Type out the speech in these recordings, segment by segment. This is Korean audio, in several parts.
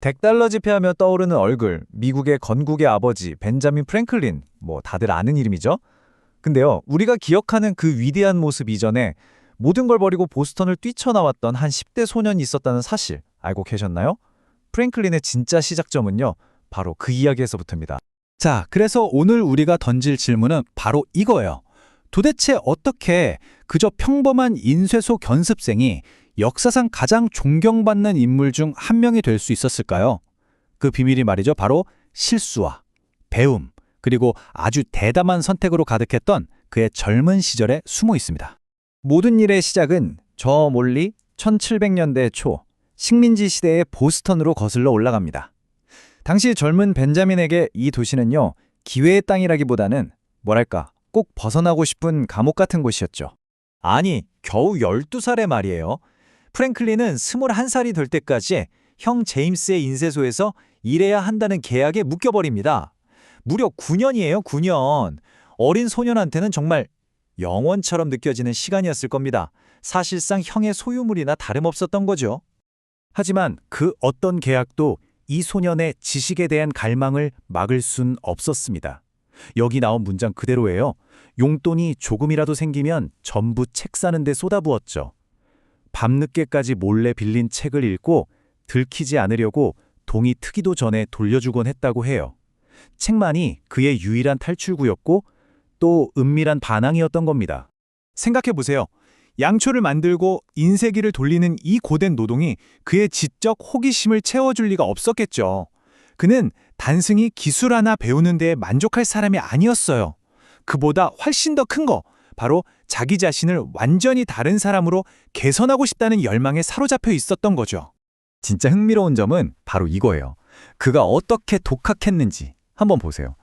$100 지폐하며 떠오르는 얼굴, 미국의 건국의 아버지 벤자민 프랭클린, 다들 아는 이름이죠? 근데요, 우리가 기억하는 그 위대한 모습 이전에 모든 걸 버리고 보스턴을 뛰쳐나왔던 한 10대 소년이 있었다는 사실 알고 계셨나요? 프랭클린의 진짜 시작점은요, 바로 그 이야기에서부터입니다. 자, 그래서 오늘 우리가 던질 질문은 바로 이거예요. 도대체 어떻게 그저 평범한 인쇄소 견습생이 역사상 가장 존경받는 인물 중 한 명이 될 수 있었을까요? 그 비밀이 말이죠. 바로 실수와 배움, 그리고 아주 대담한 선택으로 가득했던 그의 젊은 시절에 숨어 있습니다. 모든 일의 시작은 저 멀리 1700년대 초 식민지 시대의 보스턴으로 거슬러 올라갑니다. 당시 젊은 벤자민에게 이 도시는요, 기회의 땅이라기보다는 꼭 벗어나고 싶은 감옥 같은 곳이었죠. 아니, 겨우 12살의 말이에요. 프랭클린은 21살이 될 때까지 형 제임스의 인쇄소에서 일해야 한다는 계약에 묶여버립니다. 무려 9년이에요, 9년. 어린 소년한테는 정말 영원처럼 느껴지는 시간이었을 겁니다. 사실상 형의 소유물이나 다름없었던 거죠. 하지만 그 어떤 계약도 이 소년의 지식에 대한 갈망을 막을 순 없었습니다. 여기 나온 문장 그대로예요. 용돈이 조금이라도 생기면 전부 책 사는 데 쏟아부었죠. 밤늦게까지 몰래 빌린 책을 읽고 들키지 않으려고 동이 트기도 전에 돌려주곤 했다고 해요. 책만이 그의 유일한 탈출구였고 또 은밀한 반항이었던 겁니다. 생각해보세요. 양초를 만들고 인쇄기를 돌리는 이 고된 노동이 그의 지적 호기심을 채워줄 리가 없었겠죠. 그는 단순히 기술 하나 배우는 데에 만족할 사람이 아니었어요. 그보다 훨씬 더 큰 거, 바로 자기 자신을 완전히 다른 사람으로 개선하고 싶다는 열망에 사로잡혀 있었던 거죠. 진짜 흥미로운 점은 바로 이거예요. 그가 어떻게 독학했는지 한번 보세요.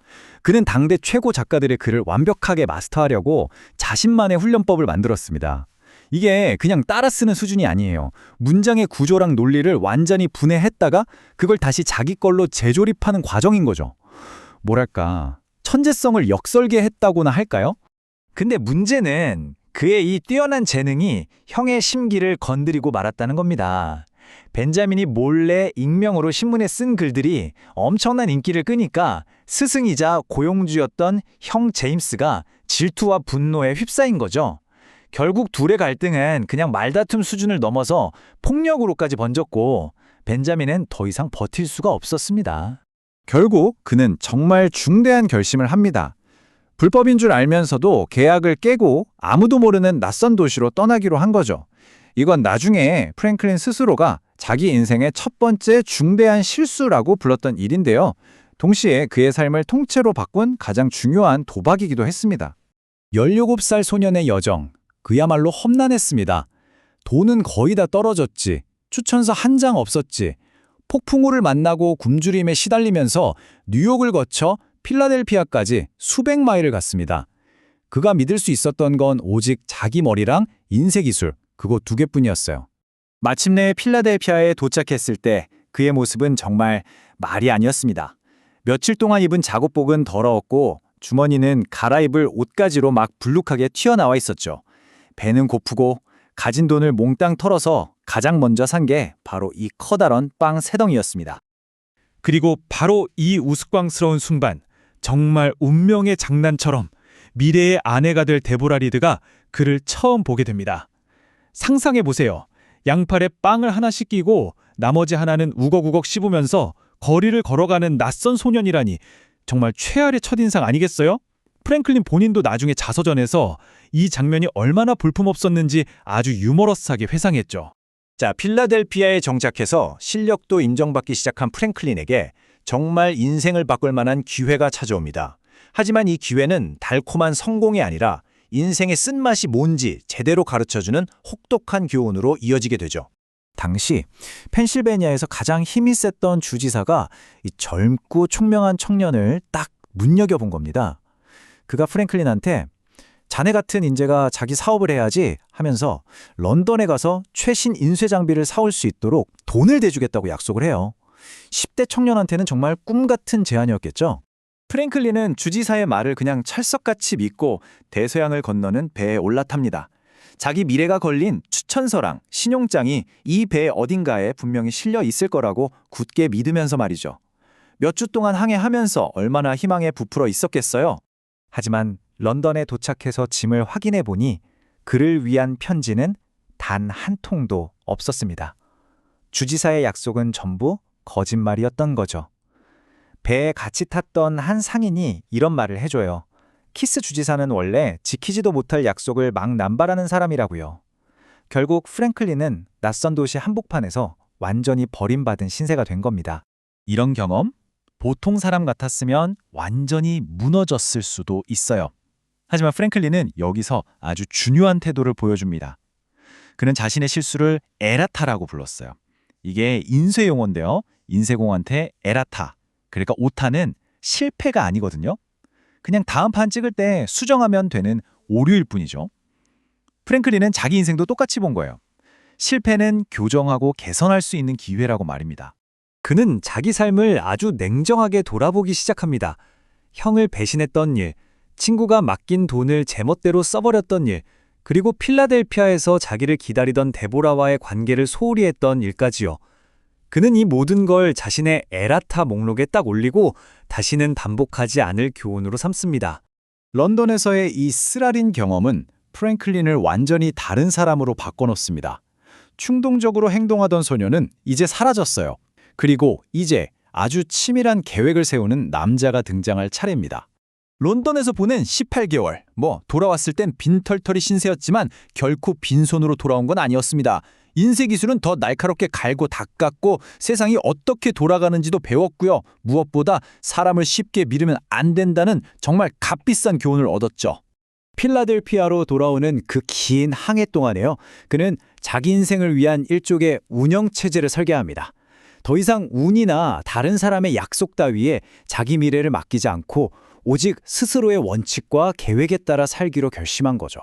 그는 당대 최고 작가들의 글을 완벽하게 마스터하려고 자신만의 훈련법을 만들었습니다. 이게 그냥 따라 쓰는 수준이 아니에요. 문장의 구조랑 논리를 완전히 분해했다가 그걸 다시 자기 걸로 재조립하는 과정인 거죠. 천재성을 역설계했다고나 할까요? 근데 문제는 그의 이 뛰어난 재능이 형의 심기를 건드리고 말았다는 겁니다. 벤자민이 몰래 익명으로 신문에 쓴 글들이 엄청난 인기를 끄니까 스승이자 고용주였던 형 제임스가 질투와 분노에 휩싸인 거죠. 결국 둘의 갈등은 그냥 말다툼 수준을 넘어서 폭력으로까지 번졌고 벤자민은 더 이상 버틸 수가 없었습니다. 결국 그는 정말 중대한 결심을 합니다. 불법인 줄 알면서도 계약을 깨고 아무도 모르는 낯선 도시로 떠나기로 한 거죠. 이건 나중에 프랭클린 스스로가 자기 인생의 첫 번째 중대한 실수라고 불렀던 일인데요. 동시에 그의 삶을 통째로 바꾼 가장 중요한 도박이기도 했습니다. 17살 소년의 여정, 그야말로 험난했습니다. 돈은 거의 다 떨어졌지, 추천서 한 장 없었지, 폭풍우를 만나고 굶주림에 시달리면서 뉴욕을 거쳐 필라델피아까지 수백 마일을 갔습니다. 그가 믿을 수 있었던 건 오직 자기 머리랑 인쇄기술, 그거 두 개뿐이었어요. 마침내 필라델피아에 도착했을 때 그의 모습은 정말 말이 아니었습니다. 며칠 동안 입은 작업복은 더러웠고 주머니는 갈아입을 옷가지로 막 불룩하게 튀어나와 있었죠. 배는 고프고 가진 돈을 몽땅 털어서 가장 먼저 산 게 바로 이 커다란 빵 3덩이였습니다. 그리고 바로 이 우스꽝스러운 순간, 정말 운명의 장난처럼 미래의 아내가 될 데보라 리드가 그를 처음 보게 됩니다. 상상해보세요. 양팔에 빵을 하나씩 끼고 나머지 하나는 우걱우걱 씹으면서 거리를 걸어가는 낯선 소년이라니 정말 최악의 첫인상 아니겠어요? 프랭클린 본인도 나중에 자서전에서 이 장면이 얼마나 볼품없었는지 아주 유머러스하게 회상했죠. 자, 필라델피아에 정착해서 실력도 인정받기 시작한 프랭클린에게 정말 인생을 바꿀 만한 기회가 찾아옵니다. 하지만 이 기회는 달콤한 성공이 아니라 인생의 쓴맛이 뭔지 제대로 가르쳐주는 혹독한 교훈으로 이어지게 되죠. 당시 펜실베니아에서 가장 힘이 셌던 주지사가 이 젊고 총명한 청년을 딱 눈여겨본 겁니다. 그가 프랭클린한테 자네 같은 인재가 자기 사업을 해야지 하면서 런던에 가서 최신 인쇄 장비를 사올 수 있도록 돈을 대주겠다고 약속을 해요. 10대 청년한테는 정말 꿈 같은 제안이었겠죠. 프랭클린은 주지사의 말을 그냥 찰석같이 믿고 대서양을 건너는 배에 올라탑니다. 자기 미래가 걸린 추천서랑 신용장이 이 배 어딘가에 분명히 실려 있을 거라고 굳게 믿으면서 말이죠. 몇 주 동안 항해하면서 얼마나 희망에 부풀어 있었겠어요. 하지만 런던에 도착해서 짐을 확인해 보니 그를 위한 편지는 단 한 통도 없었습니다. 주지사의 약속은 전부 거짓말이었던 거죠. 배에 같이 탔던 한 상인이 이런 말을 해줘요. 키스 주지사는 원래 지키지도 못할 약속을 막 남발하는 사람이라고요. 결국 프랭클린은 낯선 도시 한복판에서 완전히 버림받은 신세가 된 겁니다. 이런 경험, 보통 사람 같았으면 완전히 무너졌을 수도 있어요. 하지만 프랭클린은 여기서 아주 중요한 태도를 보여줍니다. 그는 자신의 실수를 에라타라고 불렀어요. 이게 인쇄 용어인데요. 인쇄공한테 에라타, 그러니까 오타는 실패가 아니거든요. 그냥 다음 판 찍을 때 수정하면 되는 오류일 뿐이죠. 프랭클린은 자기 인생도 똑같이 본 거예요. 실패는 교정하고 개선할 수 있는 기회라고 말입니다. 그는 자기 삶을 아주 냉정하게 돌아보기 시작합니다. 형을 배신했던 일, 친구가 맡긴 돈을 제멋대로 써버렸던 일, 그리고 필라델피아에서 자기를 기다리던 데보라와의 관계를 소홀히 했던 일까지요. 그는 이 모든 걸 자신의 에라타 목록에 딱 올리고 다시는 반복하지 않을 교훈으로 삼습니다. 런던에서의 이 쓰라린 경험은 프랭클린을 완전히 다른 사람으로 바꿔놓습니다. 충동적으로 행동하던 소녀는 이제 사라졌어요. 그리고 이제 아주 치밀한 계획을 세우는 남자가 등장할 차례입니다. 런던에서 보낸 18개월, 돌아왔을 땐 빈털털이 신세였지만 결코 빈손으로 돌아온 건 아니었습니다. 인쇄 기술은 더 날카롭게 갈고 닦았고 세상이 어떻게 돌아가는지도 배웠고요. 무엇보다 사람을 쉽게 믿으면 안 된다는 정말 값비싼 교훈을 얻었죠. 필라델피아로 돌아오는 그 긴 항해 동안에요. 그는 자기 인생을 위한 일종의 운영체제를 설계합니다. 더 이상 운이나 다른 사람의 약속 따위에 자기 미래를 맡기지 않고 오직 스스로의 원칙과 계획에 따라 살기로 결심한 거죠.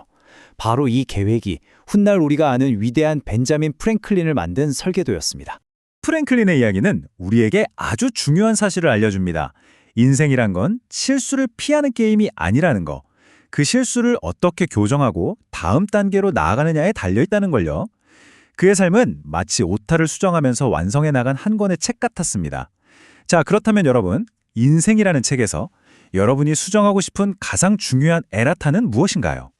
바로 이 계획이 훗날 우리가 아는 위대한 벤자민 프랭클린을 만든 설계도였습니다. 프랭클린의 이야기는 우리에게 아주 중요한 사실을 알려줍니다. 인생이란 건 실수를 피하는 게임이 아니라는 거. 그 실수를 어떻게 교정하고 다음 단계로 나아가느냐에 달려있다는 걸요. 그의 삶은 마치 오타를 수정하면서 완성해 나간 한 권의 책 같았습니다. 자, 그렇다면 여러분, 인생이라는 책에서 여러분이 수정하고 싶은 가장 중요한 에라타는 무엇인가요?